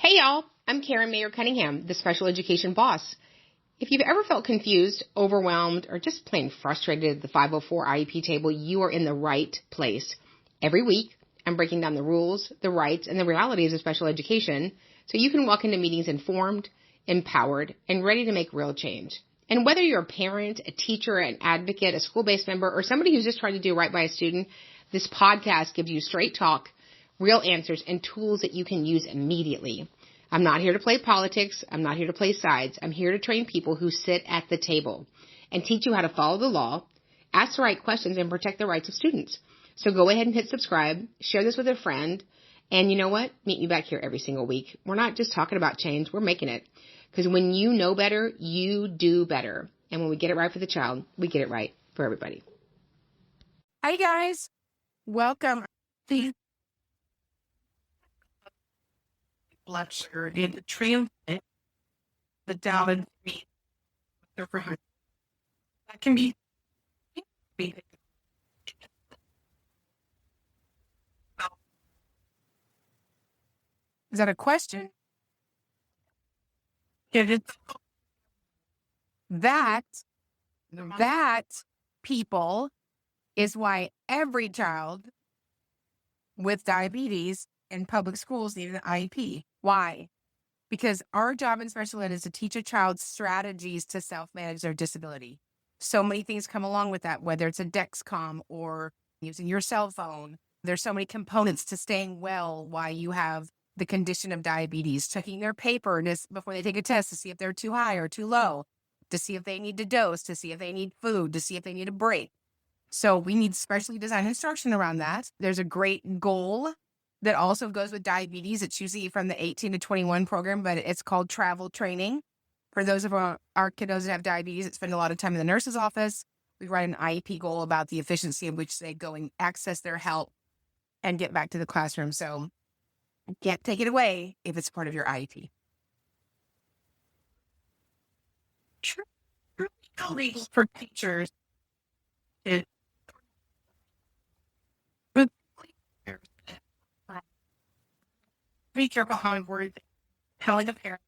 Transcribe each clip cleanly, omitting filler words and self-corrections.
Hey y'all, I'm Karen Mayer Cunningham, the special education boss. If you've ever felt confused, overwhelmed, or just plain frustrated at the 504 IEP table, you are in the right place. Every week, I'm breaking down the rules, the rights, and the realities of special education so you can walk into meetings informed, empowered, and ready to make real change. And whether you're a parent, a teacher, an advocate, a school-based member, or somebody who's just trying to do right by a student, this podcast gives you straight talk, real answers, and tools that you can use immediately. I'm not here to play politics. I'm not here to play sides. I'm here to train people who sit at the table and teach you how to follow the law, ask the right questions, and protect the rights of students. So go ahead and hit subscribe, share this with a friend, and you know what? Meet me back here every single week. We're not just talking about change. We're making it. Because when you know better, you do better. And when we get it right for the child, we get it right for everybody. Hi, guys. Welcome. The blood sugar in the transit, the down and the right. That can be. Is that a question? It is. That people is why every child with diabetes in public schools need an IEP. Why? Because our job in special ed is to teach a child strategies to self-manage their disability. So many things come along with that, whether it's a Dexcom or using your cell phone. There's so many components to staying well while you have the condition of diabetes, checking their paper before they take a test to see if they're too high or too low, to see if they need to dose, to see if they need food, to see if they need a break. So we need specially designed instruction around that. There's a great goal that also goes with diabetes. It's usually from the 18 to 21 program, but it's called travel training. For those of our kiddos that have diabetes that spend a lot of time in the nurse's office, we write an IEP goal about the efficiency in which they go and access their help and get back to the classroom. So can't take it away if it's part of your IEP. Sure. Illegal for teachers. Be careful how I'm worried. Telling a parent.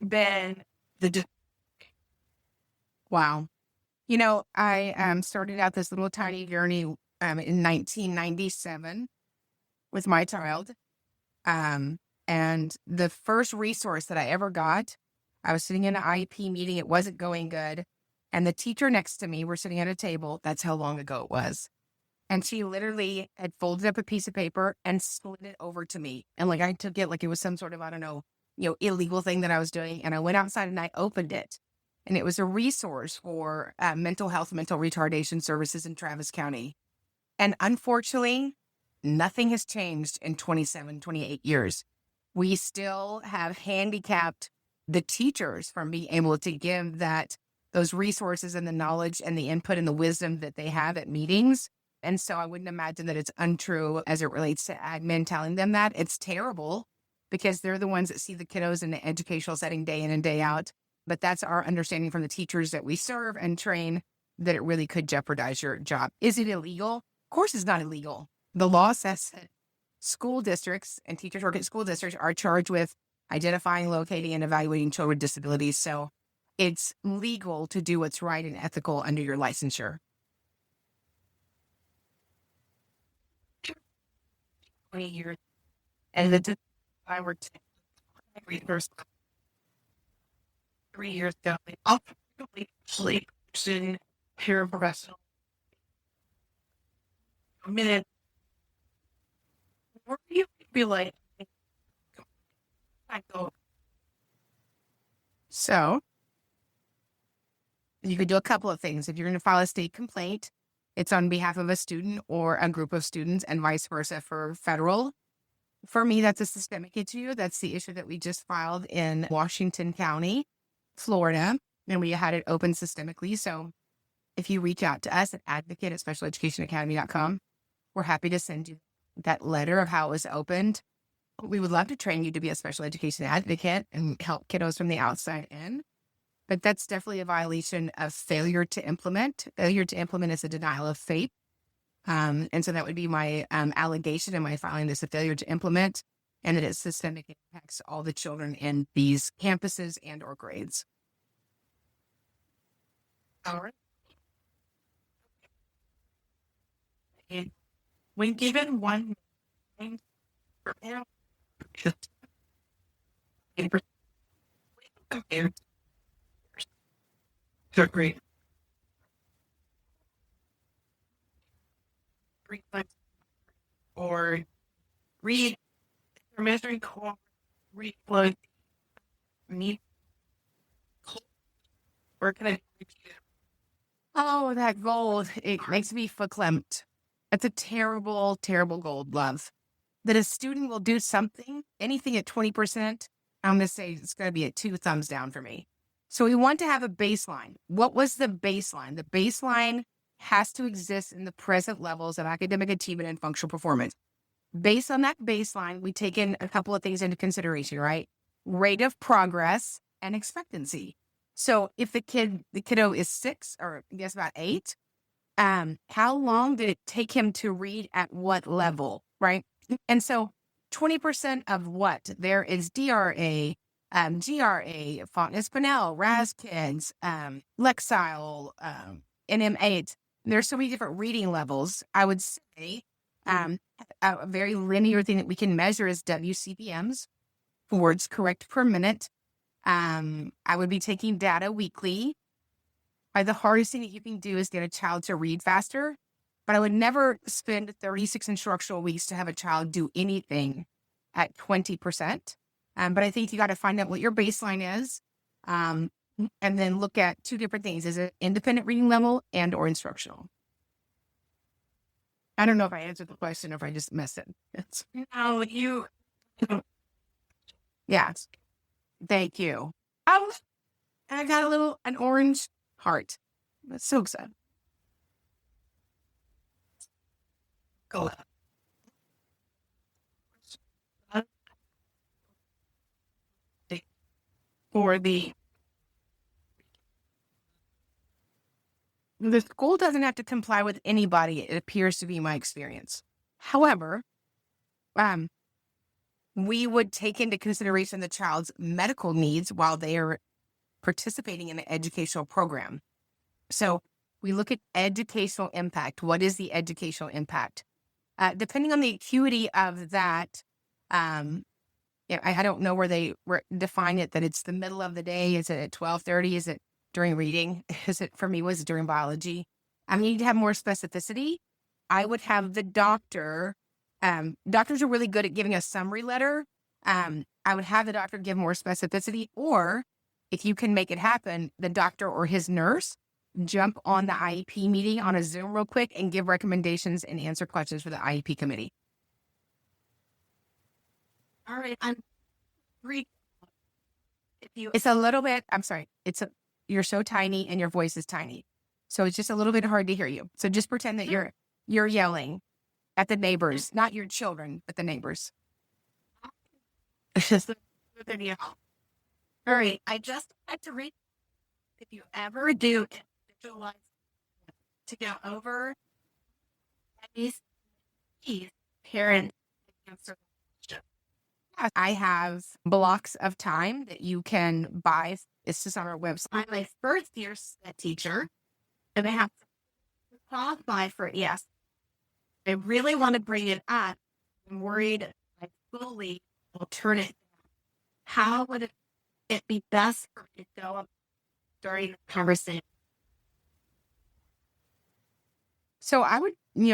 Then wow. You know, I started out this little tiny journey in 1997 with my child. And the first resource that I ever got, I was sitting in an IEP meeting. It wasn't going good. And the teacher next to me, we're sitting at a table. That's how long ago it was. And she literally had folded up a piece of paper and slid it over to me. And like I took it like it was some sort of, I don't know, illegal thing that I was doing. And I went outside and I opened it. And it was a resource for mental health, mental retardation services in Travis County. And unfortunately, nothing has changed in 27, 28 years. We still have handicapped the teachers from being able to give those resources and the knowledge and the input and the wisdom that they have at meetings. And so I wouldn't imagine that it's untrue as it relates to admin telling them that. It's terrible because they're the ones that see the kiddos in the educational setting day in and day out. But that's our understanding from the teachers that we serve and train, that it really could jeopardize your job. Is it illegal? Of course it's not illegal. The law says that school districts and teachers work at school districts are charged with identifying, locating, and evaluating children with disabilities. So it's legal to do what's right and ethical under your licensure. 20 years. And I worked 3 years ago. I'll probably soon paraprofessional. A minute. Where do you feel like I go? So you could do a couple of things. If you're going to file a state complaint, it's on behalf of a student or a group of students and vice versa for federal. For me, that's a systemic issue. That's the issue that we just filed in Washington County, Florida, and we had it open systemically. So if you reach out to us at advocate@specialeducationacademy.com, we're happy to send you that letter of how it was opened. We would love to train you to be a special education advocate and help kiddos from the outside in. But that's definitely a violation of failure to implement. Failure to implement is a denial of faith. And so that would be my allegation in my filing this a failure to implement, and that it systemically impacts all the children in these campuses and or grades. All right. And when given one thing for just compared to grade or read or measuring core read flow need or can I repeat it? Oh, that gold. It makes me foot clamped. That's a terrible, terrible gold, love. That a student will do something, anything at 20%, I'm going to say it's going to be a 2 thumbs down for me. So we want to have a baseline. What was the baseline? The baseline has to exist in the present levels of academic achievement and functional performance. Based on that baseline, we take in a couple of things into consideration, right? Rate of progress and expectancy. So if the kiddo is 6 or I guess about 8, how long did it take him to read at what level, right? And so 20% of what? There is DRA, GRA, Fontenay Pinnell, RAS Kids, Lexile, NM8. There's so many different reading levels. I would say a very linear thing that we can measure is WCPMs, words correct per minute. I would be taking data weekly. The hardest thing that you can do is get a child to read faster, but I would never spend 36 instructional weeks to have a child do anything at 20%. But I think you got to find out what your baseline is, and then look at 2 different things. Is it independent reading level and or instructional? I don't know if I answered the question or if I just missed it. No, you. Yes. Thank you. Oh, I got an orange heart. That's so excited. Go for the school doesn't have to comply with anybody. It appears to be my experience. However, we would take into consideration the child's medical needs while they are participating in an educational program. So we look at educational impact. What is the educational impact? Depending on the acuity of that, I don't know where they define it, that it's the middle of the day. Is it at 12:30? Is it during reading? For me, was it during biology? I need to have more specificity. I would have the doctor, doctors are really good at giving a summary letter. I would have the doctor give more specificity, or if you can make it happen, the doctor or his nurse jump on the IEP meeting on a Zoom real quick and give recommendations and answer questions for the IEP committee. All right, it's a little bit, I'm sorry, you're so tiny and your voice is tiny. So it's just a little bit hard to hear you. So just pretend that you're yelling at the neighbors, not your children, but the neighbors. It's just a video. All right, I just had to read, if you ever do visualize to go over these parents answer the question. I have blocks of time that you can buy. It's just on our website. I'm a first year teacher, and I have to qualify for it. Yes. I really want to bring it up. I'm worried I fully will turn it down. How would it be best for me to go up during the conversation? So I would,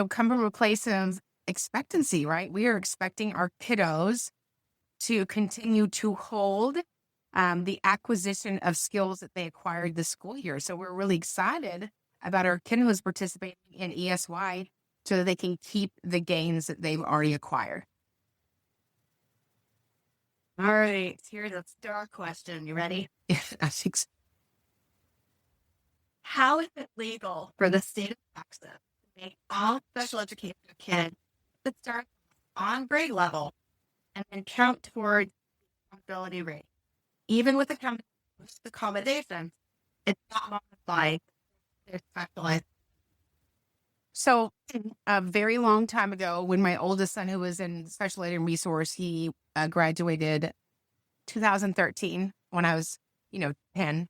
come from a place of expectancy, right? We are expecting our kiddos to continue to hold the acquisition of skills that they acquired this school year. So we're really excited about our kiddos participating in ESY so that they can keep the gains that they've already acquired. All right, here's a star question. You ready? I think so. How is it legal for the state of Texas to make all special education kids that start on grade level and then count toward the accountability rate? Even with accommodations, it's not modified. They're specialized. So a very long time ago, when my oldest son, who was in special ed and resource, he graduated 2013 when I was, 10.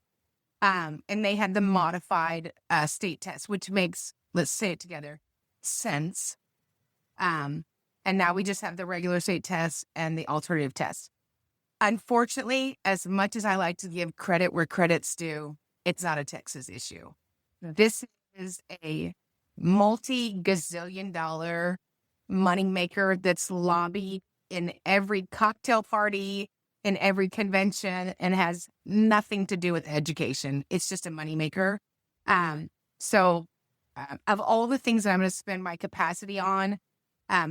And they had the modified state test, which makes, let's say it together, sense. And now we just have the regular state test and the alternative test. Unfortunately, as much as I like to give credit where credit's due, it's not a Texas issue. This is a multi-gazillion dollar moneymaker that's lobbied in every cocktail party, in every convention, and has nothing to do with education. It's just a moneymaker. So of all the things that I'm going to spend my capacity on,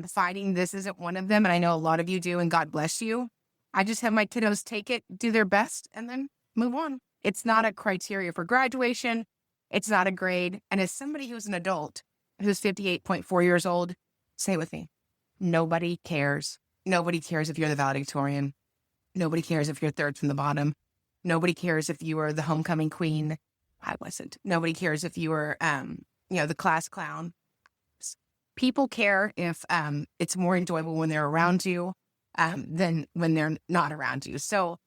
fighting this isn't one of them. And I know a lot of you do, and God bless you. I just have my kiddos take it, do their best, and then move on. It's not a criteria for graduation. It's not a grade. And as somebody who's an adult, who's 58.4 years old, say it with me. Nobody cares. Nobody cares if you're the valedictorian. Nobody cares if you're third from the bottom. Nobody cares if you were the homecoming queen. I wasn't. Nobody cares if you were, the class clown. People care if it's more enjoyable when they're around you than when they're not around you. So,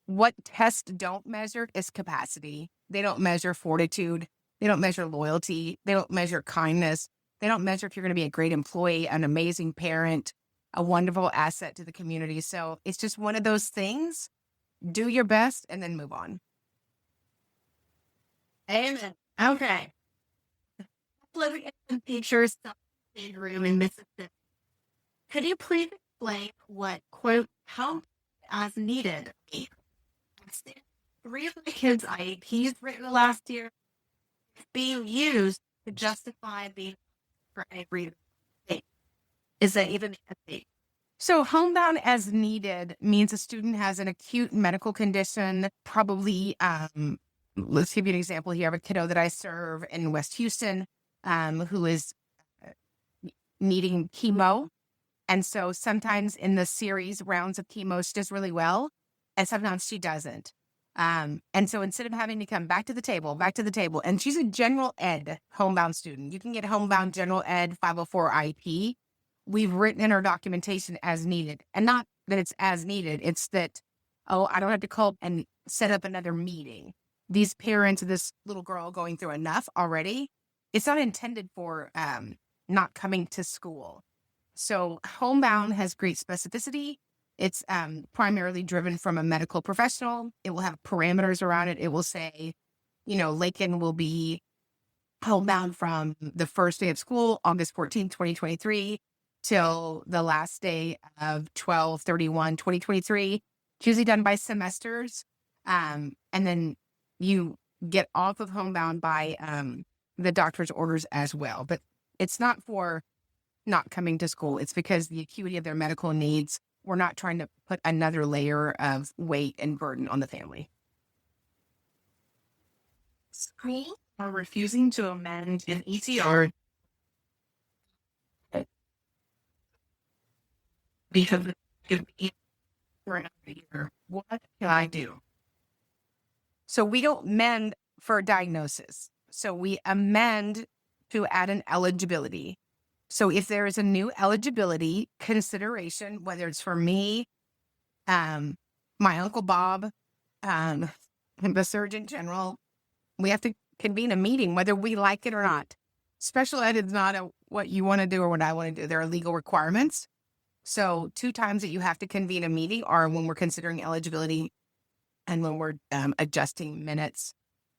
what tests don't measure is capacity. They don't measure fortitude. They don't measure loyalty. They don't measure kindness. They don't measure if you're going to be a great employee, an amazing parent, a wonderful asset to the community. So it's just one of those things. Do your best and then move on. Amen. Okay. Living in some pictures, some room in Mississippi. Could you please explain what, quote, help as needed means? 3 of the kids' IEPs written last year is being used to justify being for a reason. Is that even a thing? So homebound as needed means a student has an acute medical condition, probably, let's give you an example here. I have a kiddo that I serve in West Houston who is needing chemo. And so sometimes in the series rounds of chemo, she does really well, and sometimes she doesn't. And so instead of having to come back to the table, and she's a general ed homebound student. You can get homebound general ed 504 IEP. We've written in our documentation as needed. And not that it's as needed, it's that, I don't have to call and set up another meeting. These parents of this little girl going through enough already, it's not intended for not coming to school. So homebound has great specificity. It's primarily driven from a medical professional. It will have parameters around it. It will say, Lakin will be homebound from the first day of school, August 14th, 2023, till the last day of 12/31/2023. It's usually done by semesters. And then you get off of homebound by the doctor's orders as well. But it's not for not coming to school. It's because the acuity of their medical needs, we're not trying to put another layer of weight and burden on the family. Schools are refusing to amend an ECR because it could be for another year. What can I do? So we don't mend for diagnosis. So we amend to add an eligibility. So if there is a new eligibility consideration, whether it's for me, my Uncle Bob, the Surgeon General, we have to convene a meeting, whether we like it or not. Special ed is not what you want to do or what I want to do. There are legal requirements. So 2 times that you have to convene a meeting are when we're considering eligibility and when we're adjusting minutes.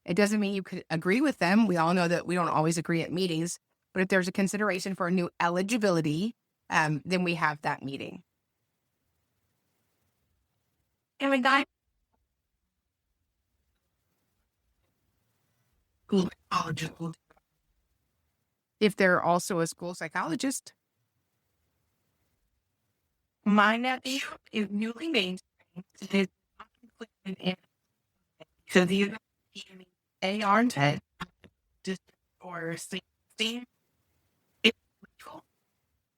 It doesn't mean you could agree with them. We all know that we don't always agree at meetings. But if there's a consideration for a new eligibility, then we have that meeting. And a guy school psychologist will do. If they're also a school psychologist. My nephew is newly mainstreamed and is not completed in because he's AR TED just or thing. It's legal.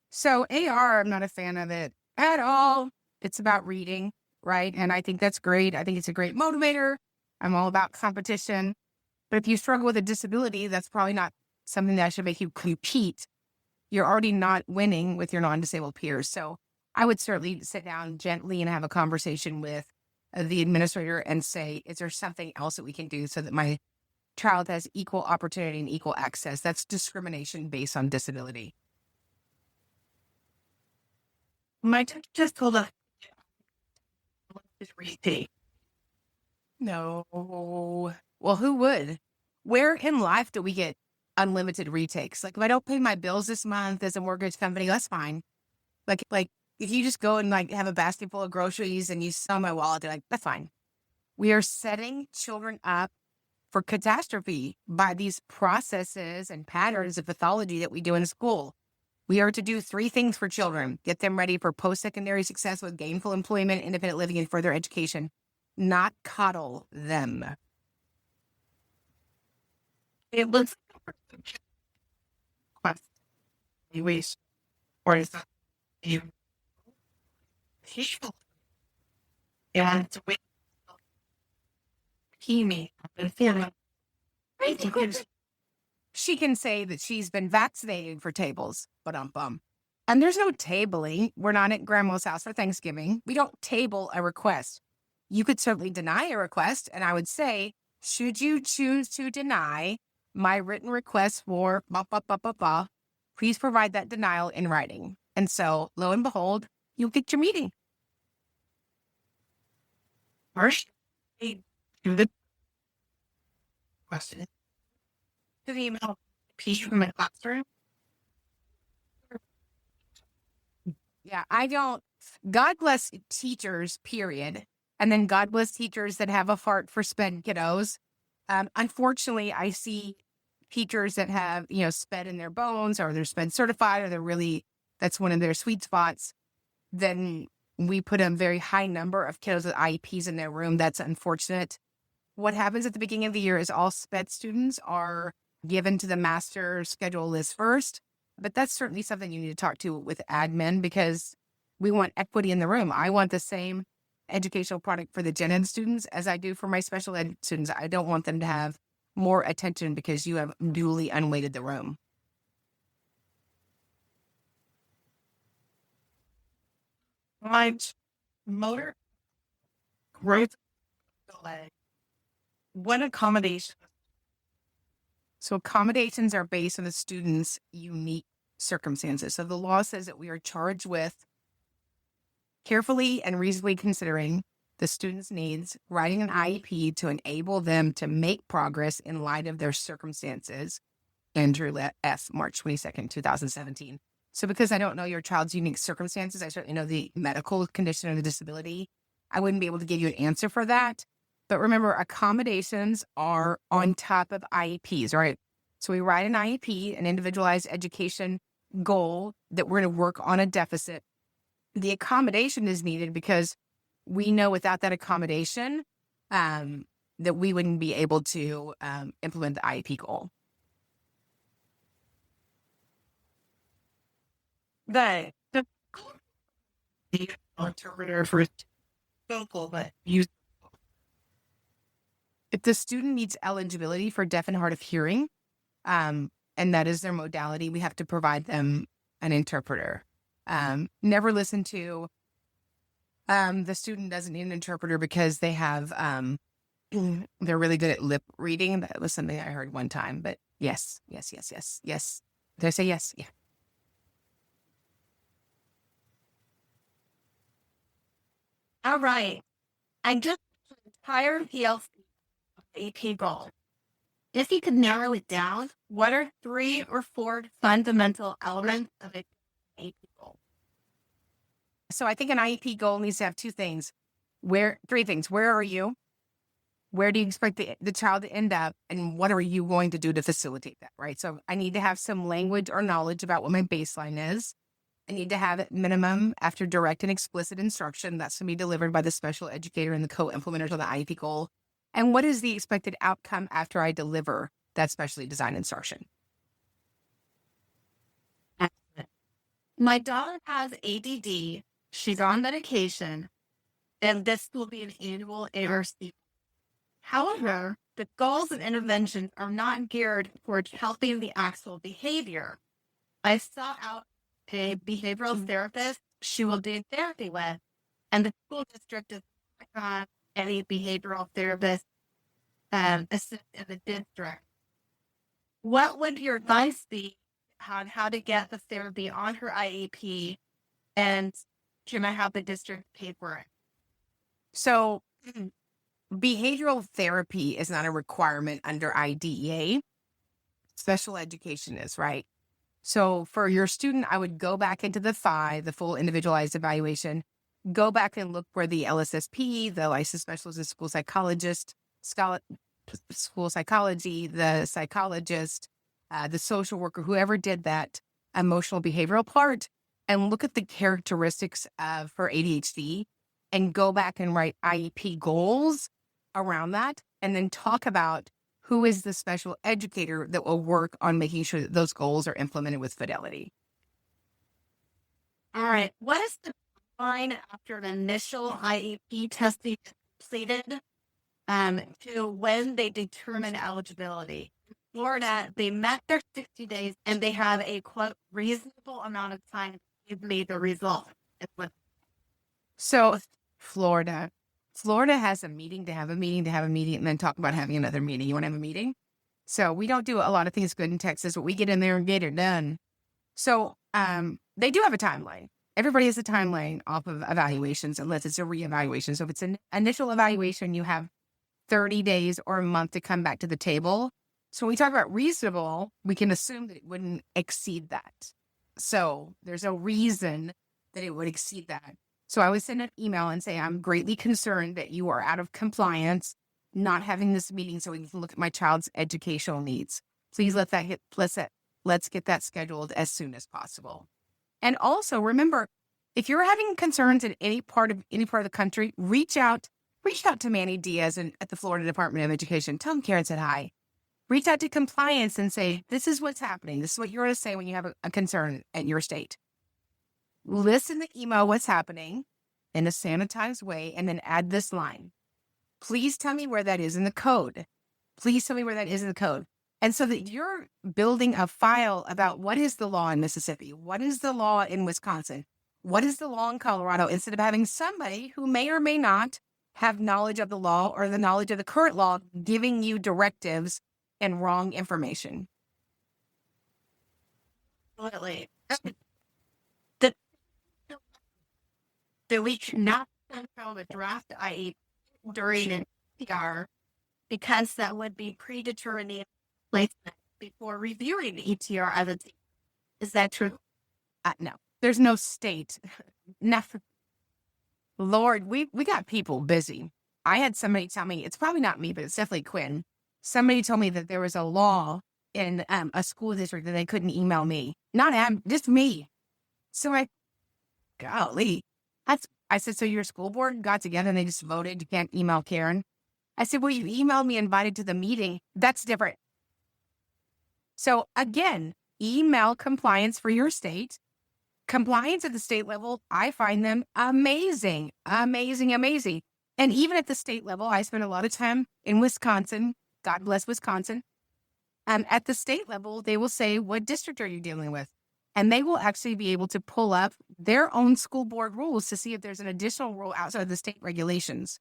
So AR, I'm not a fan of it at all. It's about reading, right? And I think that's great. I think it's a great motivator. I'm all about competition. But if you struggle with a disability, that's probably not something that should make you compete, you're already not winning with your non-disabled peers. So I would certainly sit down gently and have a conversation with the administrator and say, is there something else that we can do so that my child has equal opportunity and equal access? That's discrimination based on disability. My teacher just told us retake. No. Well, who would? Where in life do we get unlimited retakes? Like, if I don't pay my bills this month as a mortgage company, that's fine. Like if you just go and like have a basket full of groceries and you sell my wallet, they're like, that's fine. We are setting children up for catastrophe by these processes and patterns of pathology that we do in school. We are to do 3 things for children: get them ready for post-secondary success with gainful employment, independent living, and further education, not coddle them. It was quest. Anyways, or is that you people and with he me and feeling She can say that she's been vaccinated for tables, but and there's no tabling. We're not at grandma's house for Thanksgiving. We don't table a request. You could certainly deny a request, and I would say, should you choose to deny my written request for please provide that denial in writing. And so, lo and behold, you'll get your meeting. first to the question to the email piece from my classroom. Yeah, I don't. God bless teachers, period. And then God bless teachers that have a heart for SPED kiddos. Unfortunately, I see teachers that have, SPED in their bones, or they're SPED certified, or that's one of their sweet spots. Then we put a very high number of kiddos with IEPs in their room. That's unfortunate. What happens at the beginning of the year is all SPED students are given to the master schedule list first. But that's certainly something you need to talk to with admin, because we want equity in the room. I want the same educational product for the gen ed students as I do for my special ed students. I don't want them to have more attention because you have duly unweighted the room. My motor growth delay. What accommodation? So accommodations are based on the student's unique circumstances. So the law says that we are charged with carefully and reasonably considering the student's needs, writing an IEP to enable them to make progress in light of their circumstances. Andrew F., March 22nd, 2017. So because I don't know your child's unique circumstances, I certainly know the medical condition or the disability. I wouldn't be able to give you an answer for that. But remember, accommodations are on top of IEPs, right? So we write an IEP, an individualized education goal, that we're going to work on a deficit. The accommodation is needed because we know without that accommodation that we wouldn't be able to implement the IEP goal. The interpreter for vocal, but use. If the student meets eligibility for deaf and hard of hearing, and that is their modality, we have to provide them an interpreter. Never listen to the student doesn't need an interpreter because they have they're really good at lip reading. That was something I heard one time. But yes. Did I say yes? Yeah. All right. I just entire PLC AP goal. If you could narrow it down, what are 3 or 4 fundamental elements of an AP goal? So I think an IEP goal needs to have 2 things. 3 things. Where are you? Where do you expect the child to end up? And what are you going to do to facilitate that, right? So I need to have some language or knowledge about what my baseline is. I need to have at minimum, after direct and explicit instruction, that's going to be delivered by the special educator and the co-implementers of the IEP goal. And what is the expected outcome after I deliver that specially designed instruction? Excellent. My daughter has ADD. She's on medication, and this will be an annual ARC. However, the goals and interventions are not geared towards helping the actual behavior. I sought out a behavioral therapist she will do therapy with, and the school district is on any behavioral therapist assist in the district. What would your advice be on how to get the therapy on her IEP, and can I have the district pay for it? So behavioral therapy is not a requirement under IDEA. Special education is, right? So for your student, I would go back into the FI, the full individualized evaluation, go back and look where the LSSP, the licensed specialist school psychologist, school psychology, the psychologist, the social worker, whoever did that emotional behavioral part, and look at the characteristics of her ADHD and go back and write IEP goals around that, and then talk about who is the special educator that will work on making sure that those goals are implemented with fidelity. All right. What is the timeline after an initial IEP testing is completed to when they determine eligibility? In Florida, they met their 60 days and they have a, quote, reasonable amount of time to meet the result. So Florida has a meeting to have a meeting to have a meeting and then talk about having another meeting. You want to have a meeting? So we don't do a lot of things good in Texas, but we get in there and get it done. So they do have a timeline. Everybody has a timeline off of evaluations unless it's a reevaluation. So if it's an initial evaluation, you have 30 days or a month to come back to the table. So when we talk about reasonable, we can assume that it wouldn't exceed that. So there's no reason that it would exceed that. So I would send an email and say, I'm greatly concerned that you are out of compliance, not having this meeting so we can look at my child's educational needs. Please let's get that scheduled as soon as possible. And also remember, if you're having concerns in any part of the country, reach out to Manny Diaz at the Florida Department of Education. Tell him Karen said hi. Reach out to compliance and say, this is what's happening. This is what you're going to say when you have a concern at your state. List in the email what's happening in a sanitized way, and then add this line. Please tell me where that is in the code. Please tell me where that is in the code. And so that you're building a file about what is the law in Mississippi? What is the law in Wisconsin? What is the law in Colorado? Instead of having somebody who may or may not have knowledge of the law or the knowledge of the current law giving you directives and wrong information. Absolutely. That we cannot send out a draft IEP during an ETR because that would be predetermining placement before reviewing the ETR as a team. Is that true? No, there's no state. Lord, we got people busy. I had somebody tell me, it's probably not me, but it's definitely Quinn. Somebody told me that there was a law in a school district that they couldn't email me. Just me. So golly. I said, so your school board got together and they just voted you can't email Karen? I said, well, you emailed me invited to the meeting. That's different. So again, email compliance for your state. Compliance at the state level, I find them amazing, amazing, amazing. And even at the state level, I spend a lot of time in Wisconsin. God bless Wisconsin. At the state level, they will say, what district are you dealing with? And they will actually be able to pull up their own school board rules to see if there's an additional rule outside of the state regulations.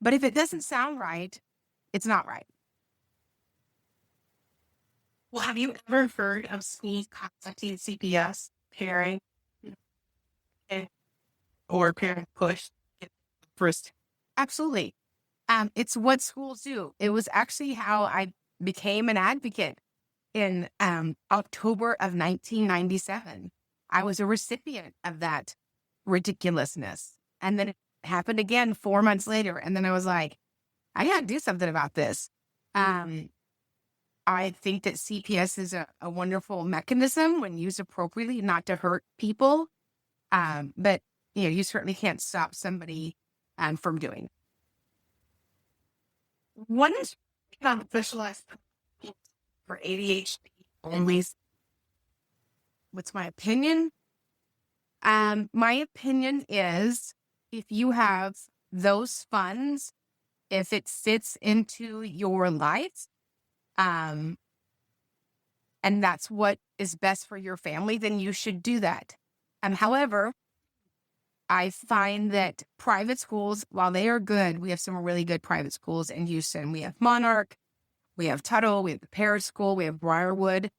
But if it doesn't sound right, it's not right. Well, have you ever heard of schools contacting CPS, parent, or parent push first? Absolutely. It's what schools do. It was actually how I became an advocate. In October of 1997, I was a recipient of that ridiculousness. And then it happened again 4 months later. And then I was like, I got to do something about this. I think that CPS is a wonderful mechanism when used appropriately, not to hurt people. But you certainly can't stop somebody from doing. What is specialized for ADHD only? What's my opinion? My opinion is if you have those funds if it fits into your life, and that's what is best for your family, then you should do that. However, I find that private schools, while they are good, we have some really good private schools in Houston. We have Monarch, we have Tuttle, we have the Parish School, we have Briarwood.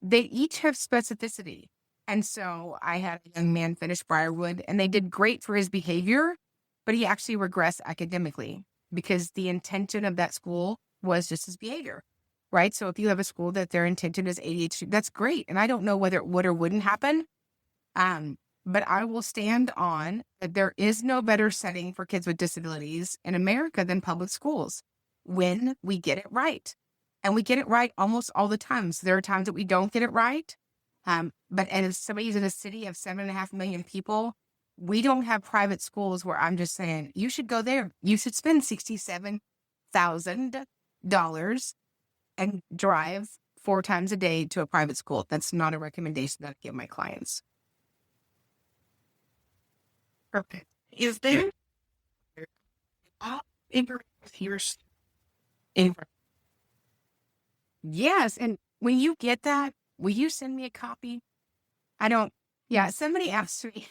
They each have specificity. And so I had a young man finish Briarwood, and they did great for his behavior, but he actually regressed academically because the intention of that school was just his behavior, right? So if you have a school that their intention is ADHD, that's great. And I don't know whether it would or wouldn't happen. But I will stand on that there is no better setting for kids with disabilities in America than public schools when we get it right. And we get it right almost all the time. So there are times that we don't get it right. But as somebody who's in a city of 7.5 million people, we don't have private schools where I'm just saying, you should go there. You should spend $67,000 and drive 4 times a day to a private school. That's not a recommendation that I give my clients. Perfect. Is there here's Yes. And when you get that, will you send me a copy? Somebody asked me,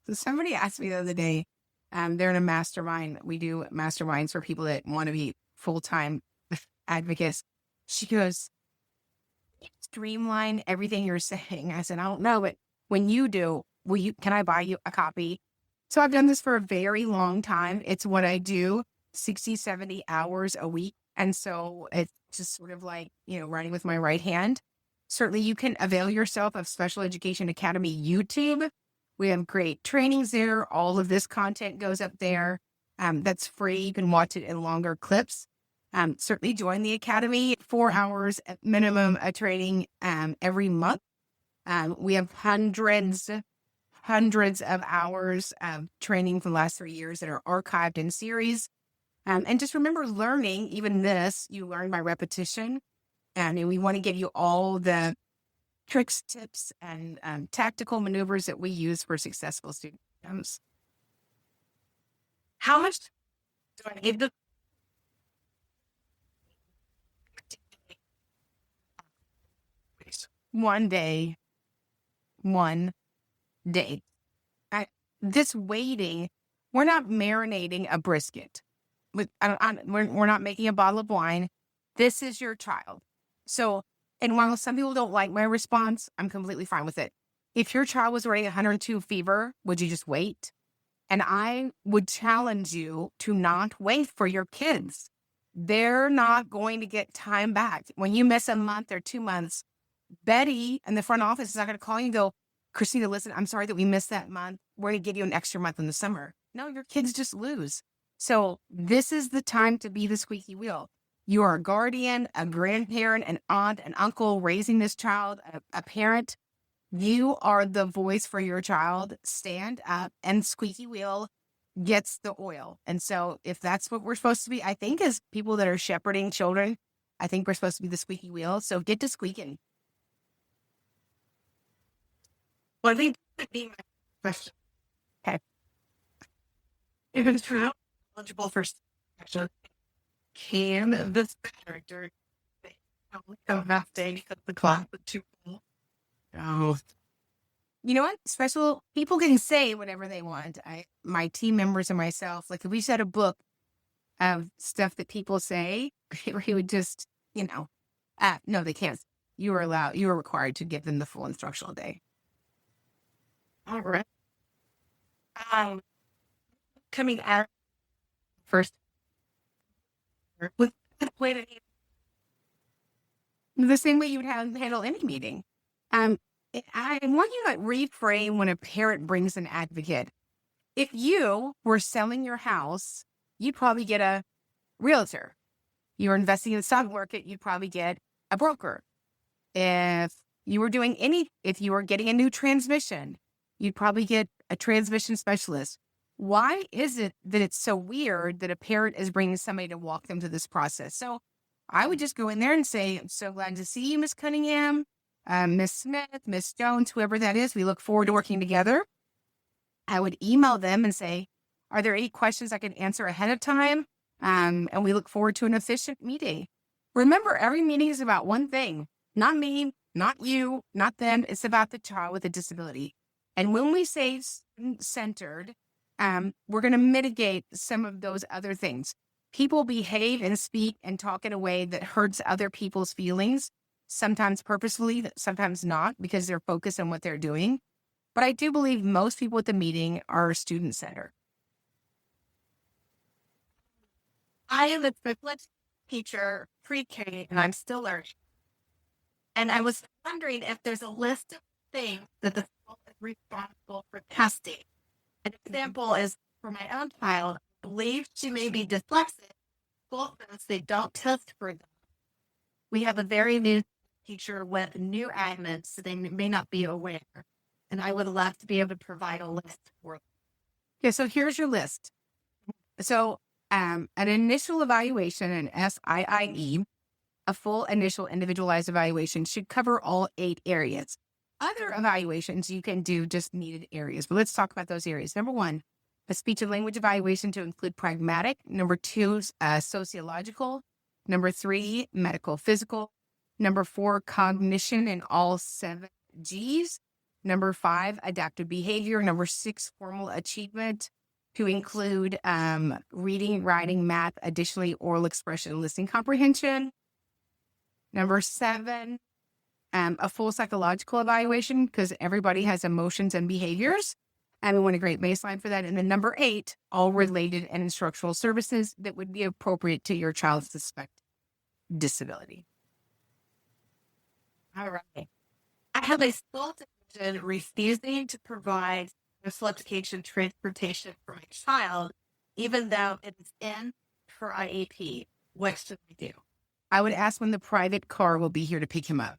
somebody asked me the other day, they're in a mastermind. We do masterminds for people that want to be full-time advocates. She goes, streamline everything you're saying. I said, I don't know, but when you do, can I buy you a copy? So I've done this for a very long time. It's what I do, 60, 70 hours a week. And so it's just sort of like, writing with my right hand. Certainly you can avail yourself of Special Education Academy YouTube. We have great trainings there. All of this content goes up there. That's free. You can watch it in longer clips. Certainly join the Academy, 4 hours at minimum of training every month. We have hundreds of hours of training from the last 3 years that are archived in series. And just remember, learning, even this, you learn by repetition. And we want to give you all the tricks, tips, and tactical maneuvers that we use for successful student outcomes. how much do I give the 1 day. This waiting, we're not marinating a brisket. We're not making a bottle of wine. This is your child. So, and while some people don't like my response, I'm completely fine with it. If your child was running 102 fever, would you just wait? And I would challenge you to not wait for your kids. They're not going to get time back. When you miss a month or 2 months, Betty in the front office is not going to call you and go, Christina, listen, I'm sorry that we missed that month. We're going to give you an extra month in the summer. No, your kids just lose. So this is the time to be the squeaky wheel. You are a guardian, a grandparent, an aunt, an uncle raising this child, a parent. You are the voice for your child. Stand up, and squeaky wheel gets the oil. And so if that's what we're supposed to be, I think as people that are shepherding children, I think we're supposed to be the squeaky wheel. So get to squeaking. Well, I think that would be my question. Okay. If it's true, eligible for action, can this character come half day because the class is too full? Oh. You know what? People can say whatever they want. My team members and myself, like if we set a book of stuff that people say, we would just, no, they can't. You are required to give them the full instructional day. All right. Coming out first with the same way you would handle any meeting. I want you to reframe when a parent brings an advocate. If you were selling your house, you'd probably get a realtor. You were investing in the stock market, you'd probably get a broker. If you were getting a new transmission, you'd probably get a transmission specialist. Why is it that it's so weird that a parent is bringing somebody to walk them through this process? So I would just go in there and say, I'm so glad to see you, Miss Cunningham, Miss Smith, Miss Jones, whoever that is. We look forward to working together. I would email them and say, are there any questions I can answer ahead of time? And we look forward to an efficient meeting. Remember, every meeting is about one thing, not me, not you, not them. It's about the child with a disability. And when we say student-centered, we're going to mitigate some of those other things. People behave and speak and talk in a way that hurts other people's feelings, sometimes purposefully, sometimes not, because they're focused on what they're doing. But I do believe most people at the meeting are student-centered. I am a privileged teacher, pre-K, and I'm still learning. And I was wondering if there's a list of things that the school is responsible for testing. An example is for my own child, I believe she may be dyslexic. School says they don't test for them. We have a very new teacher with new admins, so they may not be aware. And I would love to be able to provide a list for them. Yeah, so here's your list. So an initial evaluation, an SIIE, a full initial individualized evaluation, should cover all 8 areas. Other evaluations, you can do just needed areas, but let's talk about those areas. Number 1, a speech and language evaluation to include pragmatic. Number 2, sociological. Number 3, medical physical. Number 4, cognition in all 7 Gs. Number 5, adaptive behavior. Number 6, formal achievement to include reading, writing, math, additionally oral expression, listening comprehension. Number 7, a full psychological evaluation, because everybody has emotions and behaviors, and we want a great baseline for that. And then number 8, all related and instructional services that would be appropriate to your child's suspected disability. All right. I have a school division refusing to provide special education transportation for my child, even though it is in for IEP. What should we do? I would ask when the private car will be here to pick him up.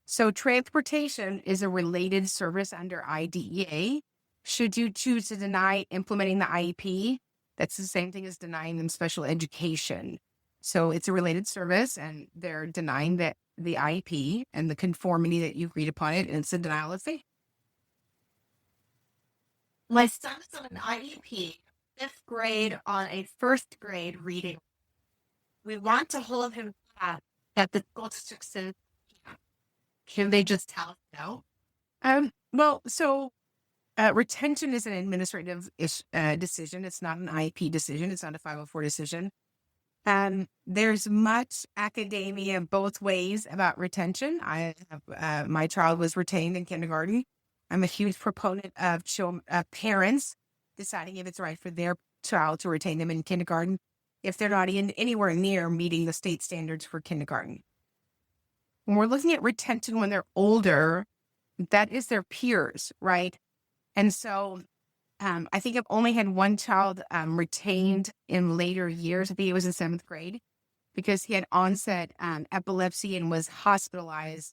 So transportation is a related service under IDEA. Should you choose to deny implementing the IEP, that's the same thing as denying them special education. So it's a related service, and they're denying that the IEP and the conformity that you agreed upon it, and it's a denial of faith. My son is on an IEP, 5th grade, on a 1st grade reading. We want to hold him back that the school district says, can they just tell us no? Retention is an administrative decision. It's not an IEP decision. It's not a 504 decision. There's much academia both ways about retention. My child was retained in kindergarten. I'm a huge proponent of parents deciding if it's right for their child to retain them in kindergarten if they're not anywhere near meeting the state standards for kindergarten. When we're looking at retention when they're older, that is their peers, right? And so I think I've only had one child retained in later years. I think it was in 7th grade because he had onset epilepsy and was hospitalized,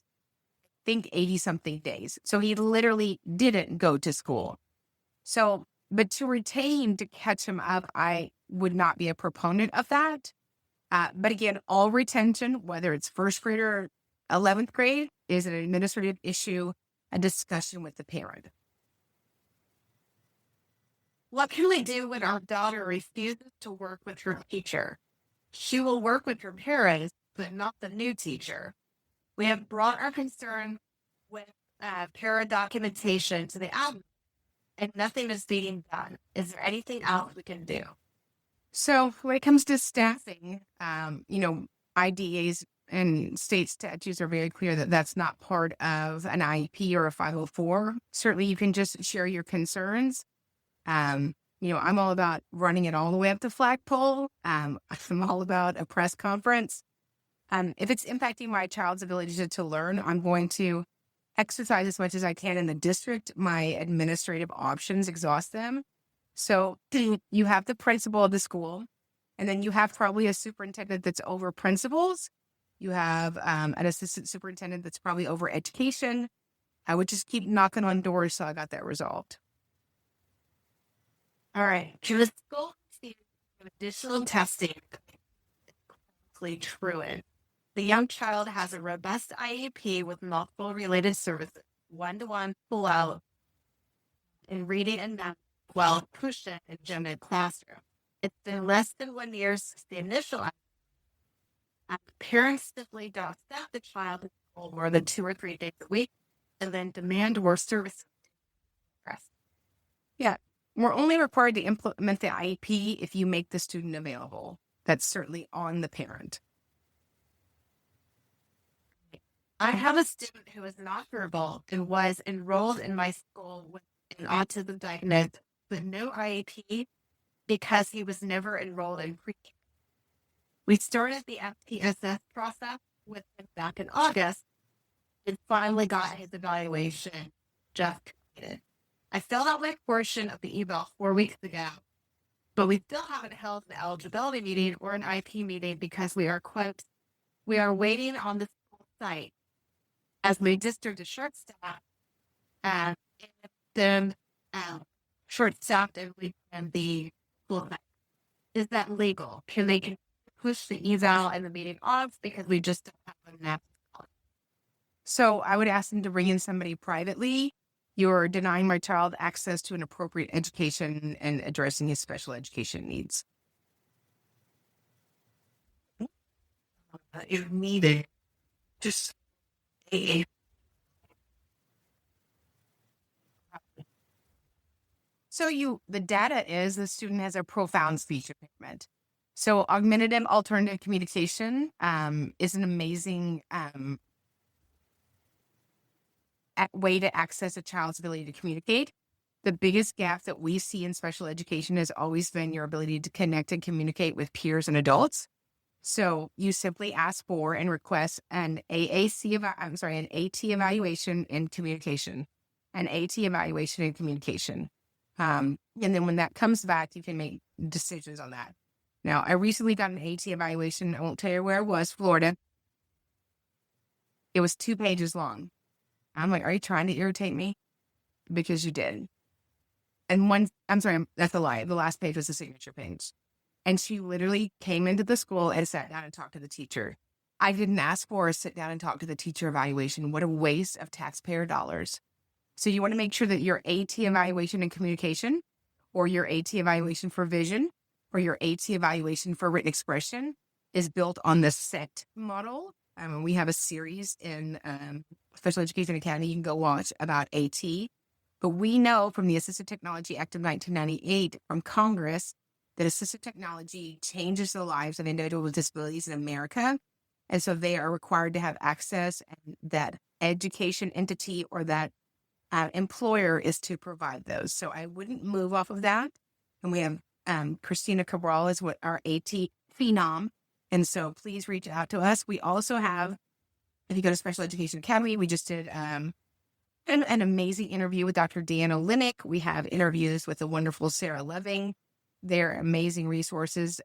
I think 80-something days. So he literally didn't go to school. So, but to retain to catch him up, I would not be a proponent of that. But again, all retention, whether it's 1st grade or 11th grade, is an administrative issue, a discussion with the parent. What can we do when our daughter refuses to work with her teacher? She will work with her parents, but not the new teacher. We have brought our concern with para documentation to the admin, and nothing is being done. Is there anything else we can do? So when it comes to staffing, IDEAs and state statutes are very clear that that's not part of an IEP or a 504. Certainly you can just share your concerns. I'm all about running it all the way up the flagpole. I'm all about a press conference. If it's impacting my child's ability to learn, I'm going to exercise as much as I can in the district. My administrative options exhaust them. So you have the principal of the school, and then you have probably a superintendent that's over principals. You have an assistant superintendent that's probably over education. I would just keep knocking on doors till I got that resolved. All right. Can the school receive additional testing? True. The young child has a robust IEP with multiple related services, one-to-one pull-out in reading and math, while push-in in general classroom. It's been less than 1 year since the initial. Parents simply don't send the child to school more than 2 or 3 days a week and then demand more services. Yeah. We're only required to implement the IEP if you make the student available. That's certainly on the parent. I have a student who is not verbal and was enrolled in my school with an autism diagnosis with no IEP because he was never enrolled in pre-K. We started the FTSS process with him back in August and finally got his evaluation just completed. I filled out my portion of the eval 4 weeks ago, but we still haven't held an eligibility meeting or an IP meeting because we are, quote, we are waiting on the school site as my district is short-staffed and then short-staffed and we can be school site. Is that legal? Can they push the eval and the meeting off because we just don't have enough? So I would ask them to bring in somebody privately. You're denying my child access to an appropriate education and addressing his special education needs. If needed, just a So the data is the student has a profound speech impairment. So augmentative alternative communication is an amazing way to access a child's ability to communicate. The biggest gap that we see in special education has always been your ability to connect and communicate with peers and adults. So you simply ask for and request an AT evaluation in communication, an AT evaluation in communication. And then when that comes back, you can make decisions on that. Now, I recently got an AT evaluation. I won't tell you where it was, Florida. It was 2 pages long. I'm like, are you trying to irritate me? Because you did. And that's a lie. The last page was the signature page. And she literally came into the school and sat down and talked to the teacher. I didn't ask for a sit down and talk to the teacher evaluation. What a waste of taxpayer dollars. So you want to make sure that your AT evaluation in communication or your AT evaluation for vision or your AT evaluation for written expression is built on the SET model. We have a series in Special Education Academy you can go watch about AT. But we know from the Assistive Technology Act of 1998 from Congress that assistive technology changes the lives of individuals with disabilities in America. And so they are required to have access, and that education entity or that employer is to provide those. So I wouldn't move off of that. And we have Christina Cabral is what our AT phenom. And so please reach out to us. We also have, if you go to Special Education Academy, we just did an amazing interview with Dr. Deanna Linick. We have interviews with the wonderful Sarah Loving. They're amazing resources.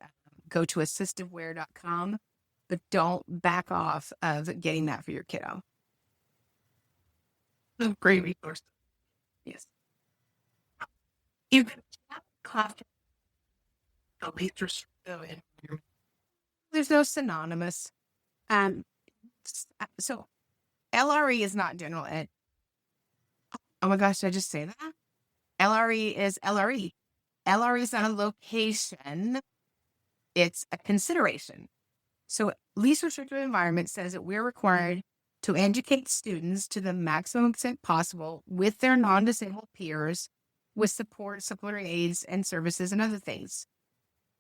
Go to assistiveware.com, but don't back off of getting that for your kiddo. a great resource. Yes. You can have class at least in your There's no synonymous. So LRE is not general ed. Oh my gosh, did I just say that? LRE is LRE. LRE is not a location. It's a consideration. So least restrictive environment says that we're required to educate students to the maximum extent possible with their non-disabled peers with support, supplementary aids and services and other things.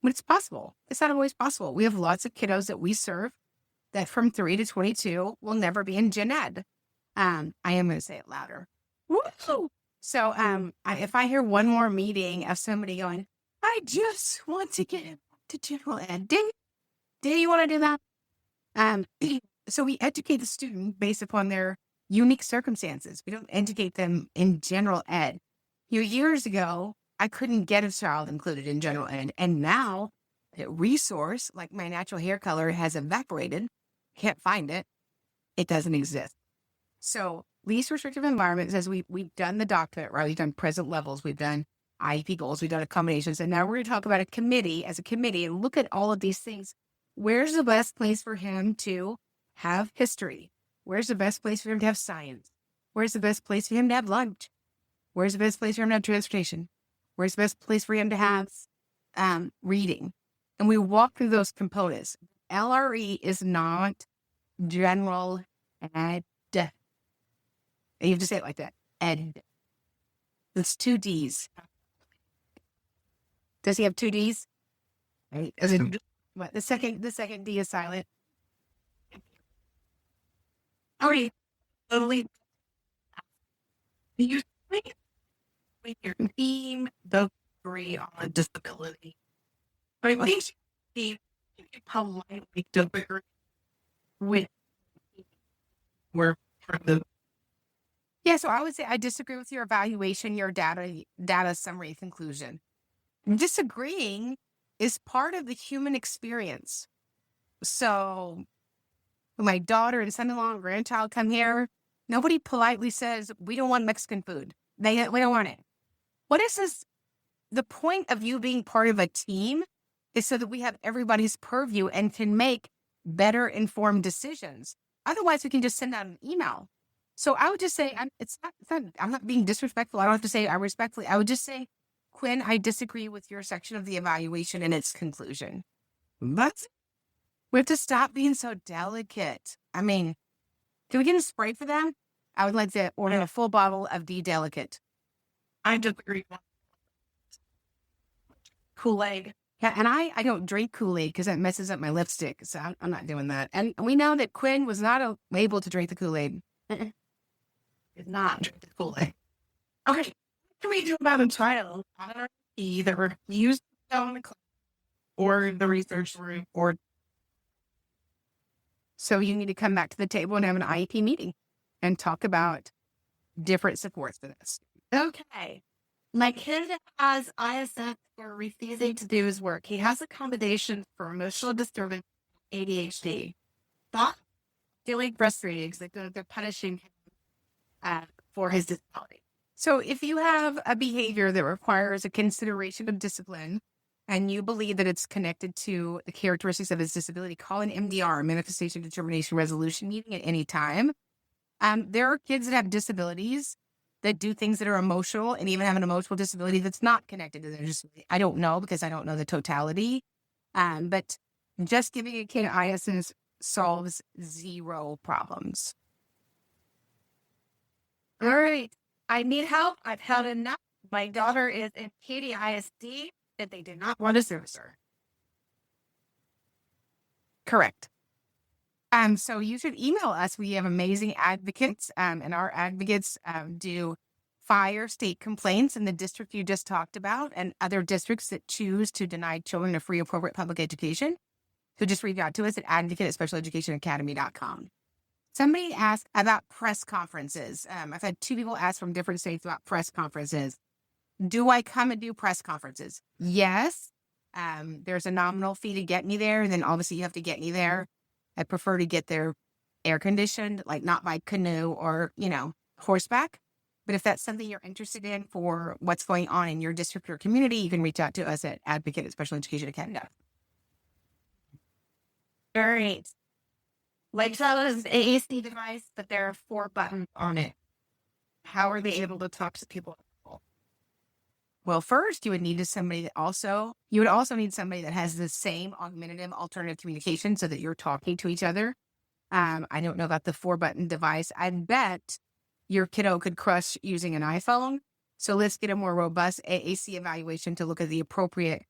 But it's possible. It's not always possible. We have lots of kiddos that we serve that from 3 to 22 will never be in gen ed. I am going to say it louder. Woo! So if I hear one more meeting of somebody going, I just want to get into general ed. Do you want to do that? So we educate the student based upon their unique circumstances. We don't educate them in general ed. Years ago, I couldn't get a child included in general ed. And now a resource like my natural hair color has evaporated. Can't find it. It doesn't exist. So least restrictive environment says we've done the document, right? We've done present levels. We've done IEP goals. We've done accommodations. And now we're going to talk about a committee as a committee and look at all of these things. Where's the best place for him to have history? Where's the best place for him to have science? Where's the best place for him to have lunch? Where's the best place for him to have transportation? Where's the best place for him to have reading, and we walk through those components. LRE is not general ed. You have to say it like that. Ed. It's 2 D's. Does he have 2 D's? Right. Is it what the second D is silent? Okay. Totally. You think with your team, the degree on a disability. I think you politely disagree with where for the Yeah, so I would say I disagree with your evaluation, your data summary conclusion. Disagreeing is part of the human experience. So when my daughter and son-in-law and grandchild come here, nobody politely says, we don't want Mexican food. We don't want it. What is this? The point of you being part of a team is so that we have everybody's purview and can make better informed decisions. Otherwise, we can just send out an email. So I would just say, I'm not being disrespectful. I don't have to say I respectfully. I would just say, Quinn, I disagree with your section of the evaluation and its conclusion. But we have to stop being so delicate. I mean, can we get a spray for them? I would like to order a full bottle of D-Delicate. I disagree. Kool-Aid. Yeah, and I don't drink Kool-Aid because that messes up my lipstick. So I'm not doing that. And we know that Quinn was not able to drink the Kool-Aid. Did not drink the Kool-Aid. Okay. What can we do about a child on an IEP that refused to go in the class or the research room or So you need to come back to the table and have an IEP meeting and talk about different supports for this. okay. My kid has ISS for refusing to do his work. He has accommodations for emotional disturbance, ADHD. Thought feeling frustrated because they're punishing him for his disability. So if you have a behavior that requires a consideration of discipline and you believe that it's connected to the characteristics of his disability, call an MDR, Manifestation Determination Resolution meeting at any time. There are kids that have disabilities that do things that are emotional and even have an emotional disability that's not connected to their disability. I don't know because I don't know the totality. But just giving a kid ISS solves 0 problems. All right. I need help. I've had enough. My daughter is in KDISD and they did not want to service her. Correct. So you should email us. We have amazing advocates, and our advocates do fire state complaints in the district you just talked about and other districts that choose to deny children a free, appropriate public education. So just reach out to us at advocate@specialeducationacademy.com. Somebody asked about press conferences. I've had 2 people ask from different states about press conferences. Do I come and do press conferences? Yes. There's a nominal fee to get me there. And then obviously you have to get me there. I prefer to get there air conditioned, like not by canoe or, horseback. But if that's something you're interested in for what's going on in your district or community, you can reach out to us at advocate@specialeducationacademy.com. All right. Like that is an AAC device, but there are 4 buttons on it. How are they able to talk to people? Well, first you would need somebody that also need somebody that has the same augmentative alternative communication so that you're talking to each other. I don't know about the 4-button device. I bet your kiddo could crush using an iPhone. So let's get a more robust AAC evaluation to look at the appropriate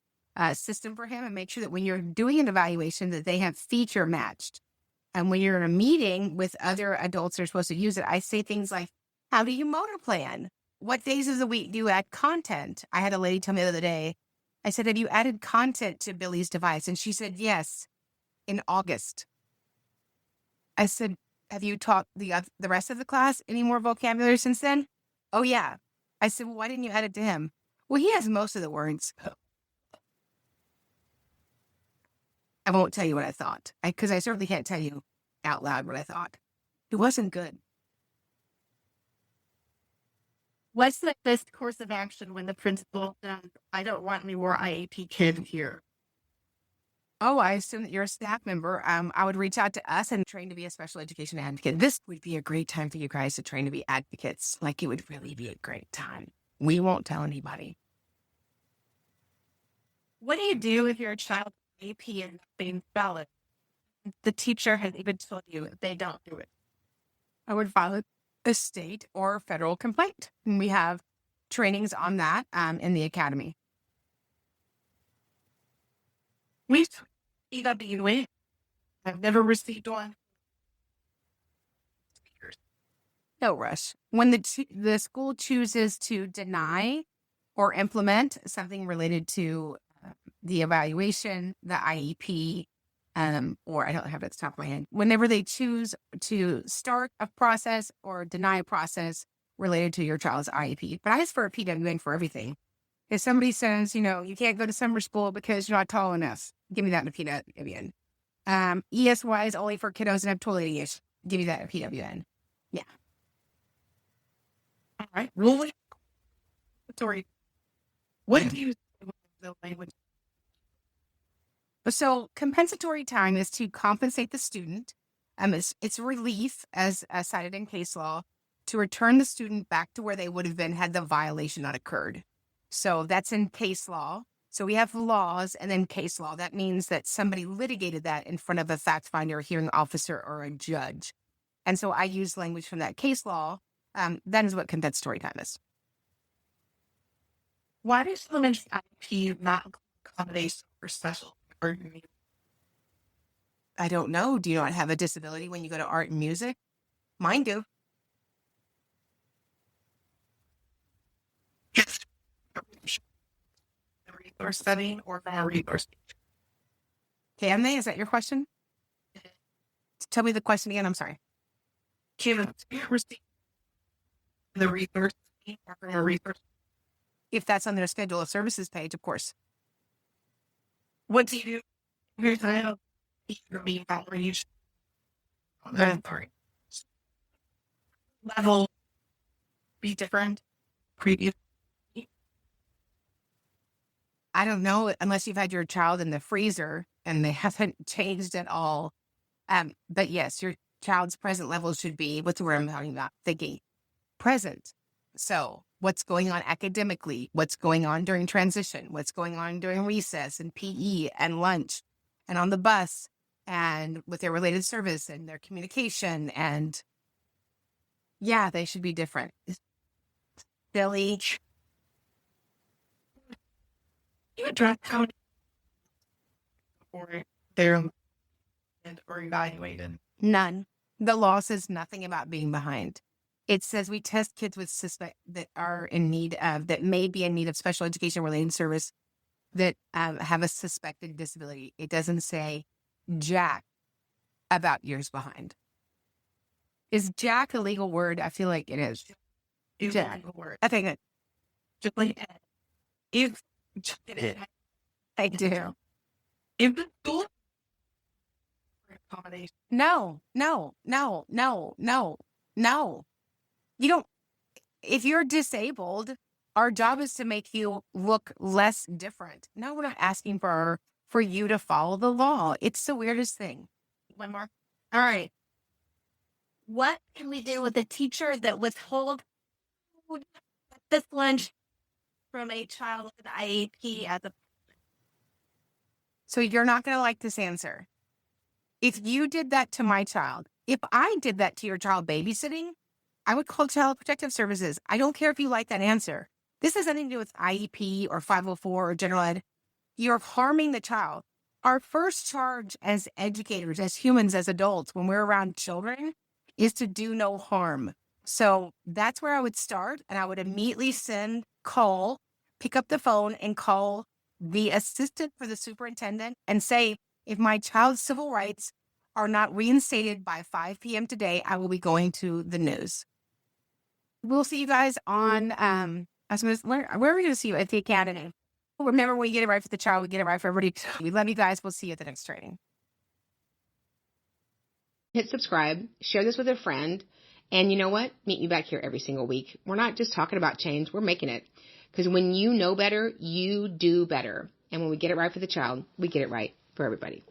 system for him and make sure that when you're doing an evaluation that they have feature matched. And when you're in a meeting with other adults that are supposed to use it, I say things like, how do you motor plan? What days of the week do you add content? I had a lady tell me the other day, I said, have you added content to Billy's device? And she said, yes, in August. I said, have you taught the rest of the class any more vocabulary since then? Oh, yeah. I said, well, why didn't you add it to him? Well, he has most of the words. I won't tell you what I thought because I certainly can't tell you out loud what I thought. It wasn't good. What's the best course of action when the principal says, I don't want any more IEP kid here? Oh, I assume that you're a staff member. I would reach out to us and train to be a special education advocate. This would be a great time for you guys to train to be advocates. Like it would really be a great time. We won't tell anybody. What do you do if your child's AP is being valid? The teacher has even told you if they don't do it. I would file a state or federal complaint. And we have trainings on that in the academy. We EWA. I've never received one. No rush. When the school chooses to deny or implement something related to the evaluation, the IEP, or I don't have it at the top of my head. Whenever they choose to start a process or deny a process related to your child's IEP, but I ask for a PWN for everything. If somebody says, you can't go to summer school because you're not tall enough, give me that in a PWN. ESY is only for kiddos that have toilet issues. Give me that in a PWN. Yeah. All right. Ruling. Sorry. What do you say with the language? So compensatory time is to compensate the student. It's relief, as cited in case law, to return the student back to where they would have been had the violation not occurred. So that's in case law. So we have laws and then case law. That means that somebody litigated that in front of a fact finder, hearing officer, or a judge. And so I use language from that case law. That is what compensatory time is. Why does elementary IEP not accommodate for special or needs? I don't know. Do you not have a disability when you go to art and music? Mine do. Yes. Resource setting or more resource. Can they? Is that your question? Tell me the question again. I'm sorry. Can receive the resource or more resource? If that's on their schedule of services page, of course. What do you do? Here's how you're being outreach. Sorry. Level be different. Previous. I don't know unless you've had your child in the freezer and they haven't changed at all. But yes, your child's present level should be, what's the word I'm talking about? Thinking present. So what's going on academically? What's going on during transition? What's going on during recess and PE and lunch and on the bus and with their related service and their communication? And yeah, they should be different. Silly. You address how or they're and or evaluated. None. The law says nothing about being behind. It says we test kids with suspect that are in need of, that may be in need of special education related service that have a suspected disability. It doesn't say jack about years behind. Is jack a legal word? I feel like it is. It's Jack. a legal word. I think it. Just like if I do. if the school accommodation. No. You don't. If you're disabled, our job is to make you look less different. No, we're not asking for you to follow the law. It's the weirdest thing. One more. All right. What can we do with a teacher that withhold food at this lunch from a child with IEP as a So you're not going to like this answer. If you did that to my child, if I did that to your child babysitting, I would call Child Protective Services. I don't care if you like that answer. This has nothing to do with IEP or 504 or general ed. You're harming the child. Our first charge as educators, as humans, as adults, when we're around children, is to do no harm. So that's where I would start. And I would immediately pick up the phone and call the assistant for the superintendent and say, if my child's civil rights are not reinstated by 5 p.m. today, I will be going to the news. We'll see you guys on, where are we going to see you? At the academy. Remember, when we get it right for the child, we get it right for everybody. We love you guys. We'll see you at the next training. Hit subscribe, share this with a friend, and you know what? Meet me back here every single week. We're not just talking about change, we're making it. Because when you know better, you do better. And when we get it right for the child, we get it right for everybody.